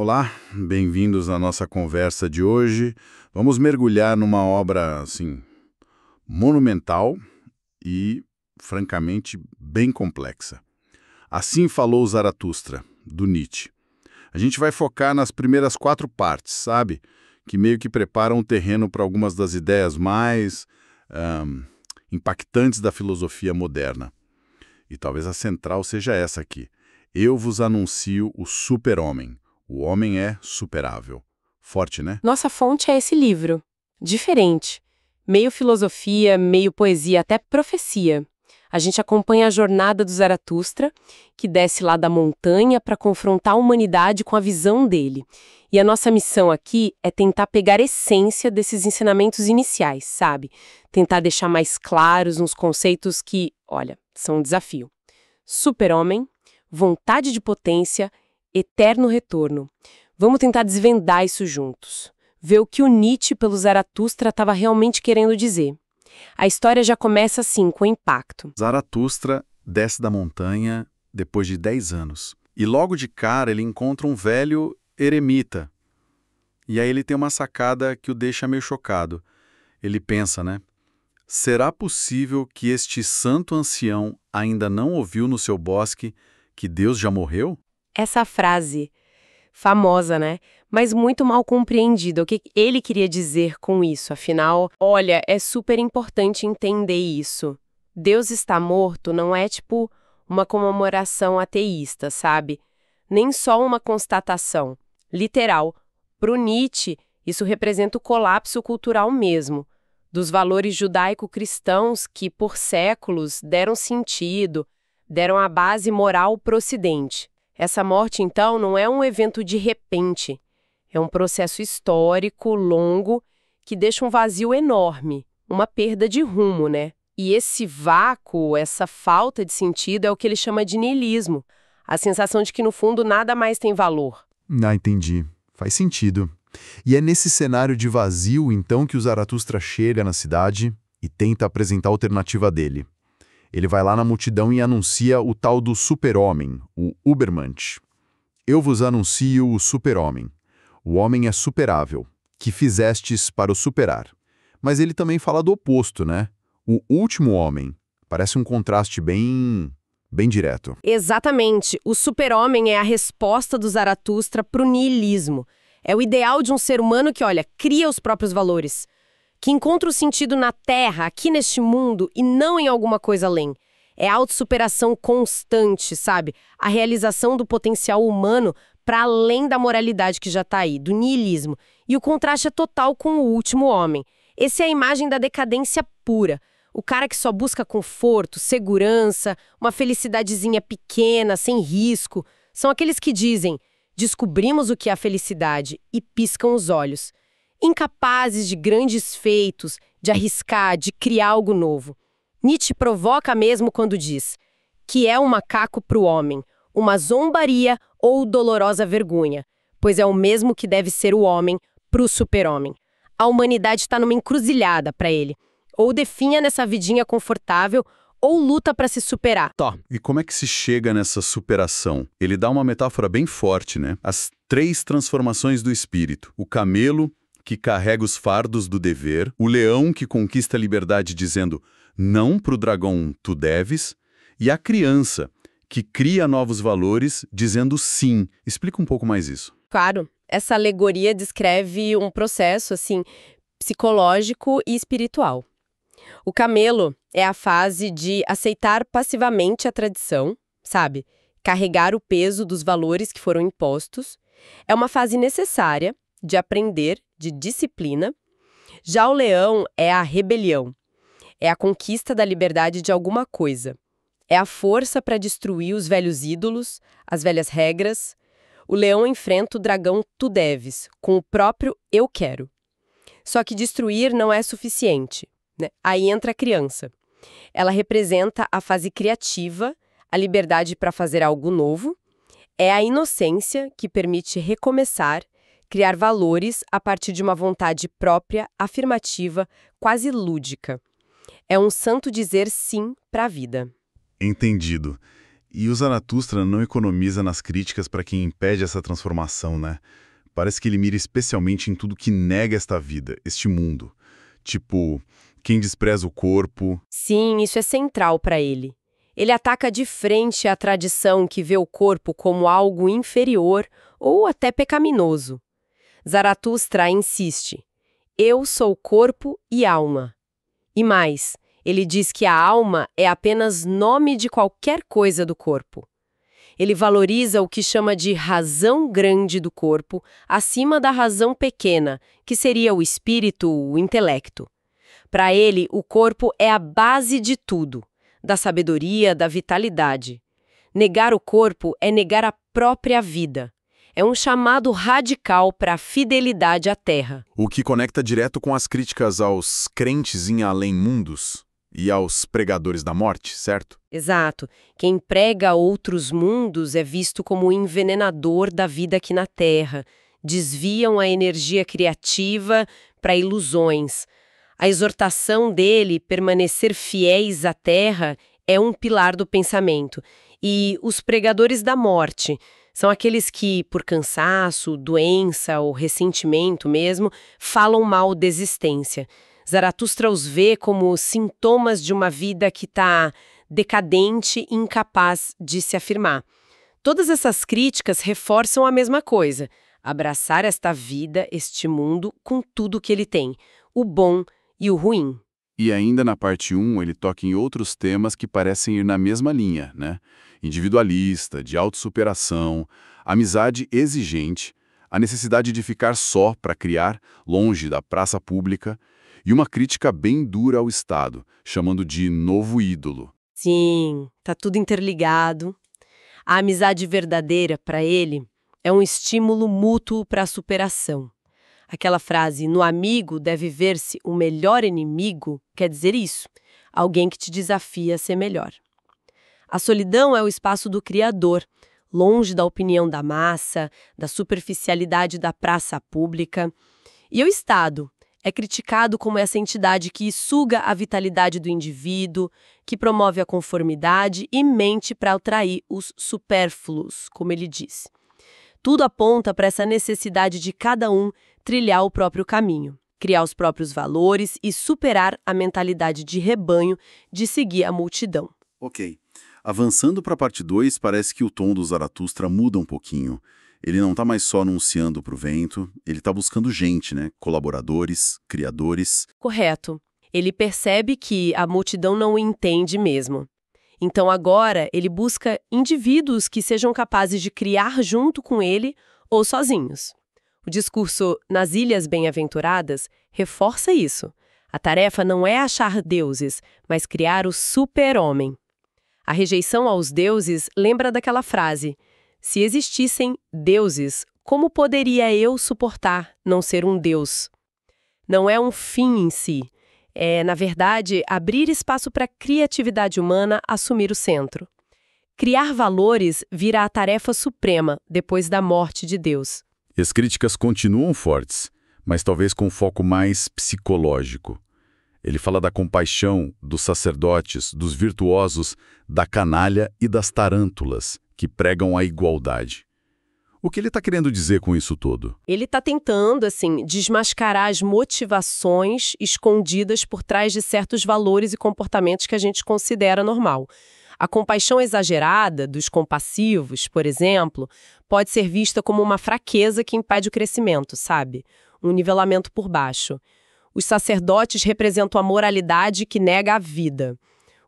Olá, bem-vindos à nossa conversa de hoje. Vamos mergulhar numa obra, assim, monumental e, francamente, bem complexa. Assim falou Zaratustra, do Nietzsche. A gente vai focar nas primeiras 4 partes, sabe? Que meio que preparam o terreno para algumas das ideias mais impactantes da filosofia moderna. E talvez a central seja essa aqui. Eu vos anuncio o super-homem. O homem é superável. Forte, né? Nossa fonte é esse livro. Diferente. Meio filosofia, meio poesia, até profecia. A gente acompanha a jornada do Zaratustra, que desce lá da montanha para confrontar a humanidade com a visão dele. E a nossa missão aqui é tentar pegar a essência desses ensinamentos iniciais, sabe? Tentar deixar mais claros uns conceitos que, olha, são um desafio. Super-homem, vontade de potência, eterno retorno. Vamos tentar desvendar isso juntos. Ver o que o Nietzsche pelo Zaratustra estava realmente querendo dizer. A história já começa assim, com impacto. Zaratustra desce da montanha depois de 10 anos. E logo de cara ele encontra um velho eremita. E aí ele tem uma sacada que o deixa meio chocado. Ele pensa, né? Será possível que este santo ancião ainda não ouviu no seu bosque que Deus já morreu? Essa frase, famosa, né? Mas muito mal compreendida. O que ele queria dizer com isso? Afinal, olha, é super importante entender isso. Deus está morto não é tipo uma comemoração ateísta, sabe? Nem só uma constatação. Literal. Para o Nietzsche, isso representa o colapso cultural mesmo, dos valores judaico-cristãos que, por séculos, deram sentido, deram a base moral para o Ocidente. Essa morte, então, não é um evento de repente. É um processo histórico, longo, que deixa um vazio enorme, uma perda de rumo, né? E esse vácuo, essa falta de sentido é o que ele chama de niilismo. A sensação de que, no fundo, nada mais tem valor. Entendi. Faz sentido. E é nesse cenário de vazio, então, que o Zaratustra chega na cidade e tenta apresentar a alternativa dele. Ele vai lá na multidão e anuncia o tal do super-homem, o Ubermensch. Eu vos anuncio o super-homem. O homem é superável, que fizestes para o superar. Mas ele também fala do oposto, né? O último homem. Parece um contraste bem direto. Exatamente. O super-homem é a resposta do Zaratustra para o niilismo. É o ideal de um ser humano que, olha, cria os próprios valores, que encontra o sentido na Terra, aqui neste mundo, e não em alguma coisa além. É a autossuperação constante, sabe? A realização do potencial humano para além da moralidade que já está aí, do niilismo. E o contraste é total com o último homem. Essa é a imagem da decadência pura. O cara que só busca conforto, segurança, uma felicidadezinha pequena, sem risco. São aqueles que dizem, descobrimos o que é a felicidade, e piscam os olhos. Incapazes de grandes feitos, de arriscar, de criar algo novo. Nietzsche provoca mesmo quando diz que é um macaco para o homem, uma zombaria ou dolorosa vergonha, pois é o mesmo que deve ser o homem para o super-homem. A humanidade está numa encruzilhada para ele. Ou definha nessa vidinha confortável, ou luta para se superar. Tá, e como é que se chega nessa superação? Ele dá uma metáfora bem forte, né? As 3 transformações do espírito. O camelo, que carrega os fardos do dever, o leão que conquista a liberdade dizendo não pro dragão tu deves, e a criança, que cria novos valores dizendo sim. Explica um pouco mais isso. Claro, essa alegoria descreve um processo, assim, psicológico e espiritual. O camelo é a fase de aceitar passivamente a tradição, sabe? Carregar o peso dos valores que foram impostos. É uma fase necessária de aprender, de disciplina. Já o leão é a rebelião. É a conquista da liberdade de alguma coisa. É a força para destruir os velhos ídolos, as velhas regras. O leão enfrenta o dragão tu deves, com o próprio eu quero. Só que destruir não é suficiente, né? Aí entra a criança. Ela representa a fase criativa, a liberdade para fazer algo novo. É a inocência que permite recomeçar, criar valores a partir de uma vontade própria, afirmativa, quase lúdica. É um santo dizer sim para a vida. Entendido. E o Zaratustra não economiza nas críticas para quem impede essa transformação, né? Parece que ele mira especialmente em tudo que nega esta vida, este mundo. Tipo, quem despreza o corpo. Sim, isso é central para ele. Ele ataca de frente a tradição que vê o corpo como algo inferior ou até pecaminoso. Zaratustra insiste: eu sou corpo e alma. E mais, ele diz que a alma é apenas nome de qualquer coisa do corpo. Ele valoriza o que chama de razão grande do corpo acima da razão pequena, que seria o espírito, o intelecto. Para ele, o corpo é a base de tudo, da sabedoria, da vitalidade. Negar o corpo é negar a própria vida. É um chamado radical para a fidelidade à Terra. O que conecta direto com as críticas aos crentes em além-mundos e aos pregadores da morte, certo? Exato. Quem prega outros mundos é visto como o envenenador da vida aqui na Terra. Desviam a energia criativa para ilusões. A exortação dele, permanecer fiéis à Terra, é um pilar do pensamento. E os pregadores da morte são aqueles que, por cansaço, doença ou ressentimento mesmo, falam mal da existência. Zaratustra os vê como sintomas de uma vida que está decadente e incapaz de se afirmar. Todas essas críticas reforçam a mesma coisa: abraçar esta vida, este mundo, com tudo que ele tem, o bom e o ruim. E ainda na parte 1, ele toca em outros temas que parecem ir na mesma linha, né? Individualista, de autossuperação, amizade exigente, a necessidade de ficar só para criar, longe da praça pública, e uma crítica bem dura ao Estado, chamando de novo ídolo. Sim, tá tudo interligado. A amizade verdadeira, para ele, é um estímulo mútuo para a superação. Aquela frase, no amigo deve ver-se o melhor inimigo, quer dizer isso, alguém que te desafia a ser melhor. A solidão é o espaço do Criador, longe da opinião da massa, da superficialidade da praça pública. E o Estado é criticado como essa entidade que suga a vitalidade do indivíduo, que promove a conformidade e mente para atrair os supérfluos, como ele diz. Tudo aponta para essa necessidade de cada um trilhar o próprio caminho, criar os próprios valores e superar a mentalidade de rebanho de seguir a multidão. Ok. Avançando para a parte 2, parece que o tom do Zaratustra muda um pouquinho. Ele não está mais só anunciando para o vento, ele está buscando gente, né? Colaboradores, criadores. Correto. Ele percebe que a multidão não o entende mesmo. Então agora ele busca indivíduos que sejam capazes de criar junto com ele ou sozinhos. O discurso Nas Ilhas Bem-Aventuradas reforça isso. A tarefa não é achar deuses, mas criar o super-homem. A rejeição aos deuses lembra daquela frase: se existissem deuses, como poderia eu suportar não ser um deus? Não é um fim em si. É, na verdade, abrir espaço para a criatividade humana assumir o centro. Criar valores vira a tarefa suprema depois da morte de Deus. E as críticas continuam fortes, mas talvez com um foco mais psicológico. Ele fala da compaixão, dos sacerdotes, dos virtuosos, da canalha e das tarântulas, que pregam a igualdade. O que ele está querendo dizer com isso tudo? Ele está tentando, desmascarar as motivações escondidas por trás de certos valores e comportamentos que a gente considera normal. A compaixão exagerada dos compassivos, por exemplo, pode ser vista como uma fraqueza que impede o crescimento, sabe? Um nivelamento por baixo. Os sacerdotes representam a moralidade que nega a vida.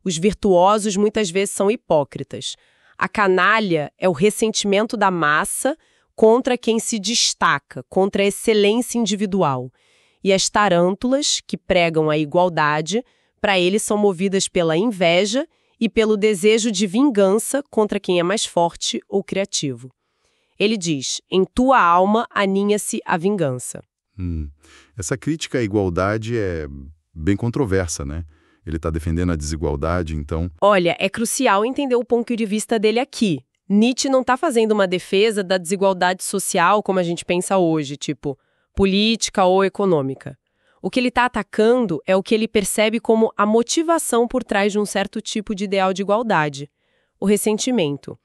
Os virtuosos muitas vezes são hipócritas. A canalha é o ressentimento da massa contra quem se destaca, contra a excelência individual. E as tarântulas, que pregam a igualdade, para eles são movidas pela inveja e pelo desejo de vingança contra quem é mais forte ou criativo. Ele diz: em tua alma aninha-se a vingança. Essa crítica à igualdade é bem controversa, né? Ele está defendendo a desigualdade, então... Olha, é crucial entender o ponto de vista dele aqui. Nietzsche não está fazendo uma defesa da desigualdade social como a gente pensa hoje, tipo política ou econômica. O que ele está atacando é o que ele percebe como a motivação por trás de um certo tipo de ideal de igualdade. o ressentimento.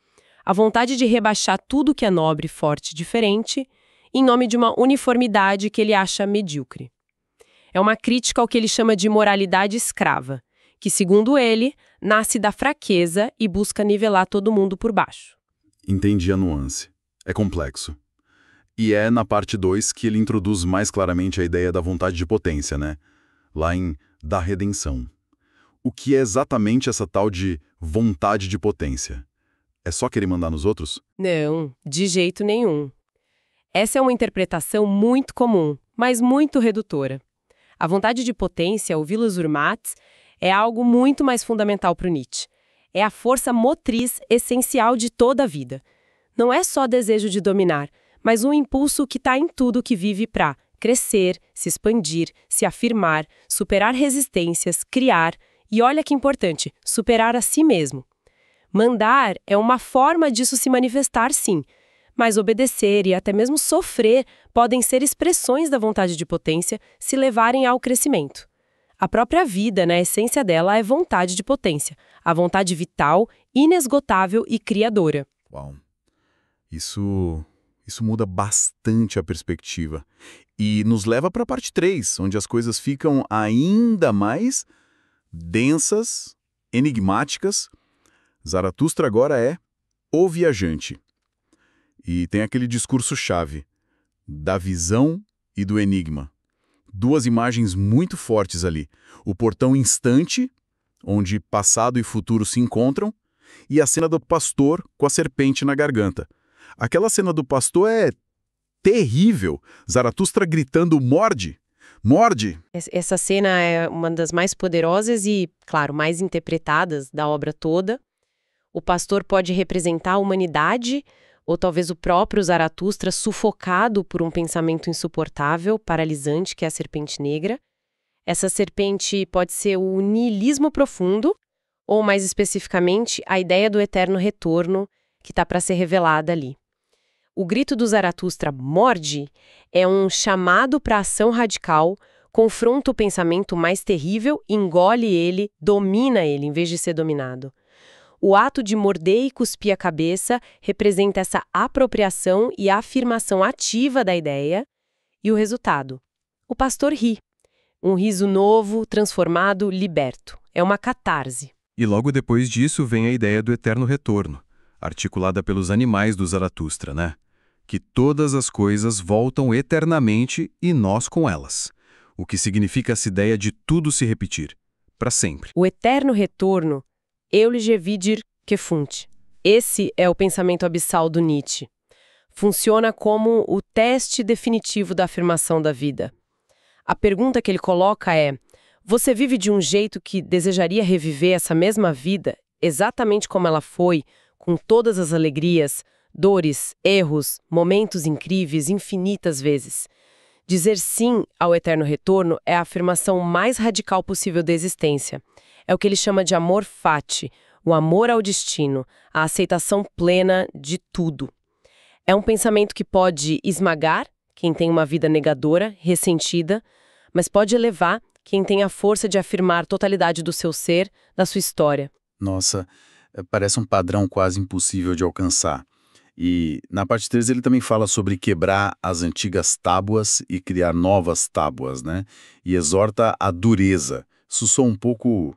A vontade de rebaixar tudo que é nobre, forte e diferente, em nome de uma uniformidade que ele acha medíocre. É uma crítica ao que ele chama de moralidade escrava, que, segundo ele, nasce da fraqueza e busca nivelar todo mundo por baixo. Entendi a nuance. É complexo. E é na parte 2 que ele introduz mais claramente a ideia da vontade de potência, né? Lá em Da Redenção. O que é exatamente essa tal de vontade de potência? É só querer mandar nos outros? Não, de jeito nenhum. Essa é uma interpretação muito comum, mas muito redutora. A vontade de potência, o Willus Urmatz, é algo muito mais fundamental para o Nietzsche. É a força motriz essencial de toda a vida. Não é só desejo de dominar, mas um impulso que está em tudo que vive para crescer, se expandir, se afirmar, superar resistências, criar e, olha que importante, superar a si mesmo. Mandar é uma forma disso se manifestar, sim, mas obedecer e até mesmo sofrer podem ser expressões da vontade de potência se levarem ao crescimento. A própria vida, na essência dela, é vontade de potência, a vontade vital, inesgotável e criadora. Uau. Isso muda bastante a perspectiva. E nos leva para a parte 3, onde as coisas ficam ainda mais densas, enigmáticas. Zaratustra agora é o viajante. E tem aquele discurso-chave da visão e do enigma. Duas imagens muito fortes ali. O portão instante, onde passado e futuro se encontram, e a cena do pastor com a serpente na garganta. Aquela cena do pastor é terrível. Zaratustra gritando, morde! Morde! Essa cena é uma das mais poderosas e, claro, mais interpretadas da obra toda. O pastor pode representar a humanidade, ou talvez o próprio Zaratustra sufocado por um pensamento insuportável, paralisante, que é a serpente negra. Essa serpente pode ser o niilismo profundo, ou mais especificamente, a ideia do eterno retorno que está para ser revelada ali. O grito do Zaratustra morde é um chamado para ação radical, confronta o pensamento mais terrível, engole ele, domina ele em vez de ser dominado. O ato de morder e cuspir a cabeça representa essa apropriação e afirmação ativa da ideia. E o resultado? O pastor ri. Um riso novo, transformado, liberto. É uma catarse. E logo depois disso vem a ideia do eterno retorno, articulada pelos animais do Zaratustra, né? Que todas as coisas voltam eternamente e nós com elas. O que significa essa ideia de tudo se repetir, para sempre. O eterno retorno, Eulige vidir gefunt. Esse é o pensamento abissal do Nietzsche. Funciona como o teste definitivo da afirmação da vida. A pergunta que ele coloca é: você vive de um jeito que desejaria reviver essa mesma vida, exatamente como ela foi, com todas as alegrias, dores, erros, momentos incríveis, infinitas vezes? Dizer sim ao eterno retorno é a afirmação mais radical possível da existência. É o que ele chama de amor fati, o amor ao destino, a aceitação plena de tudo. É um pensamento que pode esmagar quem tem uma vida negadora, ressentida, mas pode elevar quem tem a força de afirmar a totalidade do seu ser, da sua história. Nossa, parece um padrão quase impossível de alcançar. E na parte 3 ele também fala sobre quebrar as antigas tábuas e criar novas tábuas, né? E exorta a dureza. Isso soa um pouco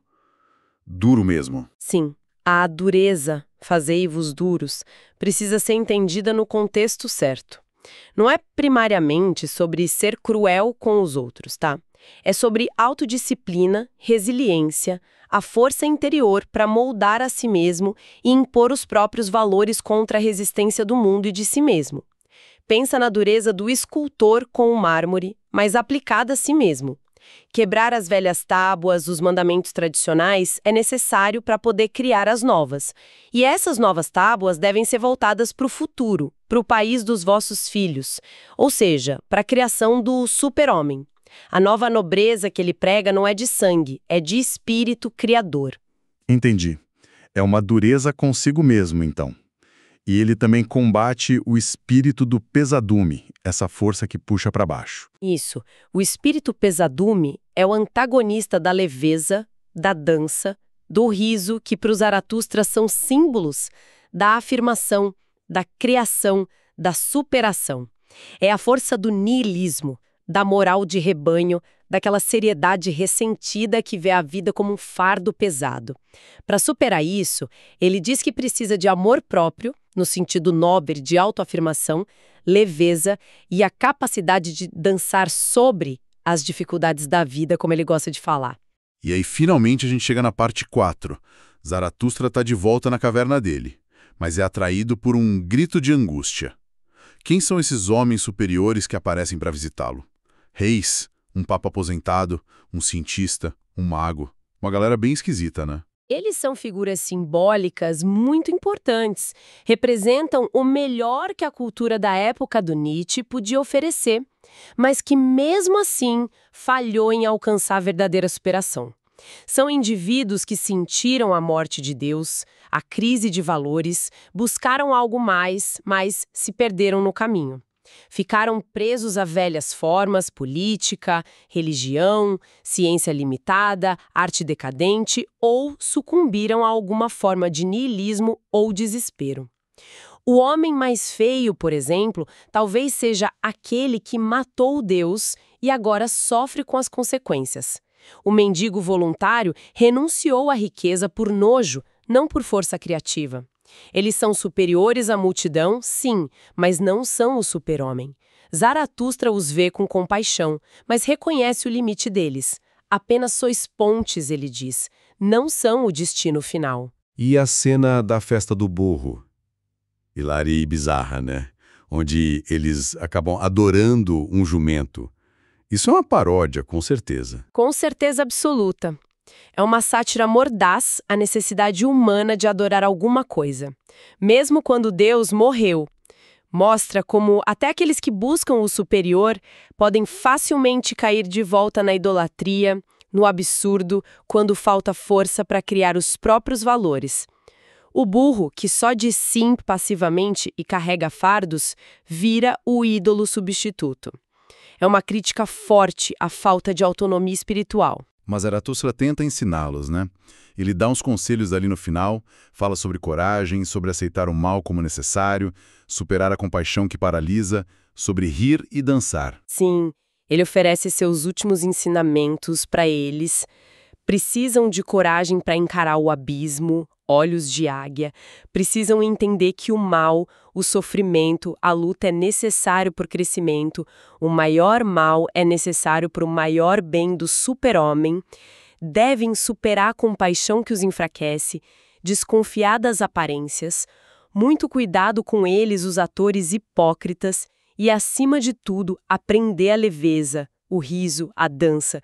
duro mesmo. Sim, a dureza, fazei-vos duros, precisa ser entendida no contexto certo. Não é primariamente sobre ser cruel com os outros, tá? É sobre autodisciplina, resiliência, a força interior para moldar a si mesmo e impor os próprios valores contra a resistência do mundo e de si mesmo. Pensa na dureza do escultor com o mármore, mas aplicada a si mesmo. Quebrar as velhas tábuas, os mandamentos tradicionais, é necessário para poder criar as novas. E essas novas tábuas devem ser voltadas para o futuro, para o país dos vossos filhos, ou seja, para a criação do super-homem. A nova nobreza que ele prega não é de sangue, é de espírito criador. Entendi. É uma dureza consigo mesmo, então. E ele também combate o espírito do pesadume, essa força que puxa para baixo. Isso. O espírito pesadume é o antagonista da leveza, da dança, do riso, que para o Zaratustra são símbolos da afirmação, da criação, da superação. É a força do niilismo, da moral de rebanho, daquela seriedade ressentida que vê a vida como um fardo pesado. Para superar isso, ele diz que precisa de amor próprio, no sentido nobre de autoafirmação, leveza e a capacidade de dançar sobre as dificuldades da vida, como ele gosta de falar. E aí, finalmente, a gente chega na parte 4. Zaratustra está de volta na caverna dele, mas é atraído por um grito de angústia. Quem são esses homens superiores que aparecem para visitá-lo? Reis, um papa aposentado, um cientista, um mago. Uma galera bem esquisita, né? Eles são figuras simbólicas muito importantes, representam o melhor que a cultura da época do Nietzsche podia oferecer, mas que mesmo assim falhou em alcançar a verdadeira superação. São indivíduos que sentiram a morte de Deus, a crise de valores, buscaram algo mais, mas se perderam no caminho. Ficaram presos a velhas formas, política, religião, ciência limitada, arte decadente ou sucumbiram a alguma forma de niilismo ou desespero. O homem mais feio, por exemplo, talvez seja aquele que matou Deus e agora sofre com as consequências. O mendigo voluntário renunciou à riqueza por nojo, não por força criativa. Eles são superiores à multidão, sim, mas não são o super-homem. Zaratustra os vê com compaixão, mas reconhece o limite deles. Apenas sois pontes, ele diz, não são o destino final. E a cena da festa do burro? Hilária e bizarra, né? Onde eles acabam adorando um jumento. Isso é uma paródia, com certeza. Com certeza absoluta. É uma sátira mordaz à necessidade humana de adorar alguma coisa. Mesmo quando Deus morreu, mostra como até aqueles que buscam o superior podem facilmente cair de volta na idolatria, no absurdo, quando falta força para criar os próprios valores. O burro, que só diz sim passivamente e carrega fardos, vira o ídolo substituto. É uma crítica forte à falta de autonomia espiritual. Mas Zaratustra tenta ensiná-los, né? Ele dá uns conselhos ali no final, fala sobre coragem, sobre aceitar o mal como necessário, superar a compaixão que paralisa, sobre rir e dançar. Sim, ele oferece seus últimos ensinamentos para eles. Precisam de coragem para encarar o abismo, olhos de águia. Precisam entender que o mal, o sofrimento, a luta é necessário para o crescimento. O maior mal é necessário para o maior bem do super-homem. Devem superar a compaixão que os enfraquece, desconfiar das aparências, muito cuidado com eles, os atores hipócritas, e, acima de tudo, aprender a leveza, o riso, a dança.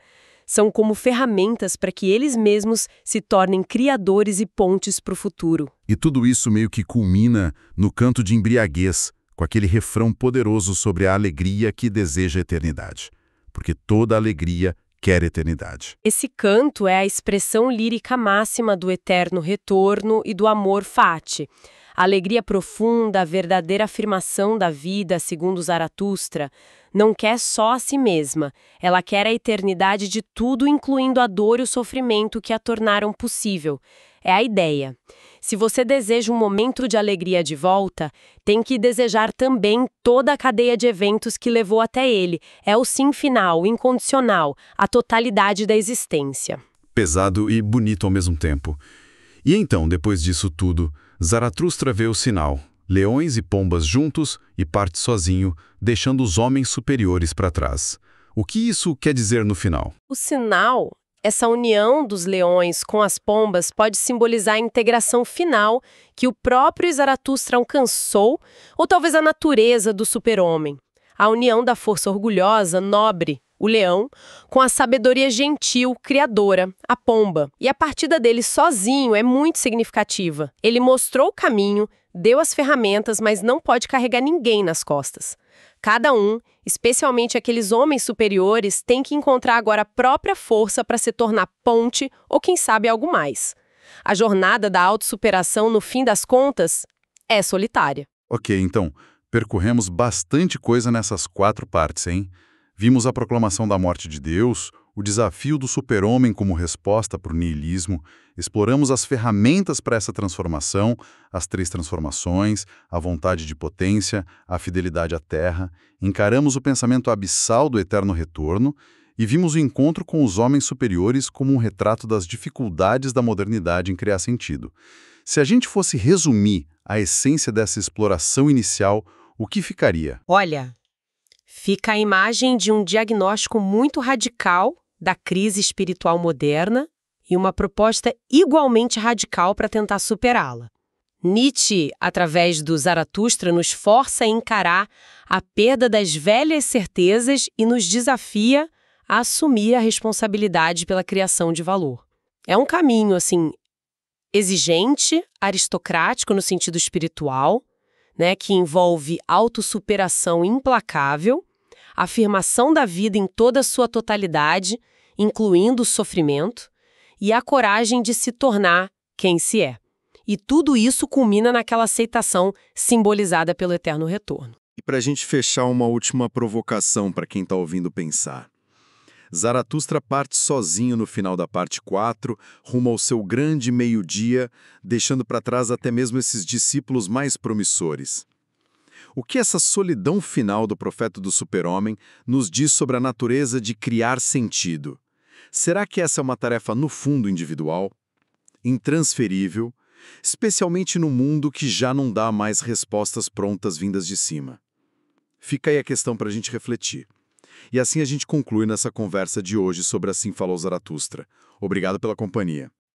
São como ferramentas para que eles mesmos se tornem criadores e pontes para o futuro. E tudo isso meio que culmina no canto de embriaguez, com aquele refrão poderoso sobre a alegria que deseja a eternidade. Porque toda alegria quer eternidade. Esse canto é a expressão lírica máxima do eterno retorno e do amor fati. A alegria profunda, a verdadeira afirmação da vida, segundo Zaratustra, não quer só a si mesma. Ela quer a eternidade de tudo, incluindo a dor e o sofrimento que a tornaram possível. É a ideia. Se você deseja um momento de alegria de volta, tem que desejar também toda a cadeia de eventos que levou até ele. É o sim final, o incondicional, a totalidade da existência. Pesado e bonito ao mesmo tempo. E então, depois disso tudo, Zaratustra vê o sinal. Leões e pombas juntos e parte sozinho, deixando os homens superiores para trás. O que isso quer dizer no final? O sinal, essa união dos leões com as pombas, pode simbolizar a integração final que o próprio Zaratustra alcançou, ou talvez a natureza do super-homem. A união da força orgulhosa, nobre, o leão, com a sabedoria gentil, criadora, a pomba. E a partida dele sozinho é muito significativa. Ele mostrou o caminho, deu as ferramentas, mas não pode carregar ninguém nas costas. Cada um, especialmente aqueles homens superiores, tem que encontrar agora a própria força para se tornar ponte ou, quem sabe, algo mais. A jornada da autossuperação, no fim das contas, é solitária. Ok, então, percorremos bastante coisa nessas 4 partes, hein? Vimos a proclamação da morte de Deus, o desafio do super-homem como resposta para o niilismo, exploramos as ferramentas para essa transformação, as 3 transformações, a vontade de potência, a fidelidade à Terra, encaramos o pensamento abissal do eterno retorno e vimos o encontro com os homens superiores como um retrato das dificuldades da modernidade em criar sentido. Se a gente fosse resumir a essência dessa exploração inicial, o que ficaria? Olha, fica a imagem de um diagnóstico muito radical da crise espiritual moderna e uma proposta igualmente radical para tentar superá-la. Nietzsche, através do Zaratustra, nos força a encarar a perda das velhas certezas e nos desafia a assumir a responsabilidade pela criação de valor. É um caminho, assim, exigente, aristocrático no sentido espiritual, né, que envolve autossuperação implacável, afirmação da vida em toda a sua totalidade, incluindo o sofrimento, e a coragem de se tornar quem se é. E tudo isso culmina naquela aceitação simbolizada pelo eterno retorno. E para a gente fechar, uma última provocação para quem está ouvindo pensar. Zaratustra parte sozinho no final da parte 4, rumo ao seu grande meio-dia, deixando para trás até mesmo esses discípulos mais promissores. O que essa solidão final do profeta do super-homem nos diz sobre a natureza de criar sentido? Será que essa é uma tarefa no fundo individual, intransferível, especialmente no mundo que já não dá mais respostas prontas vindas de cima? Fica aí a questão para a gente refletir. E assim a gente conclui nessa conversa de hoje sobre Assim Falou Zaratustra. Obrigado pela companhia.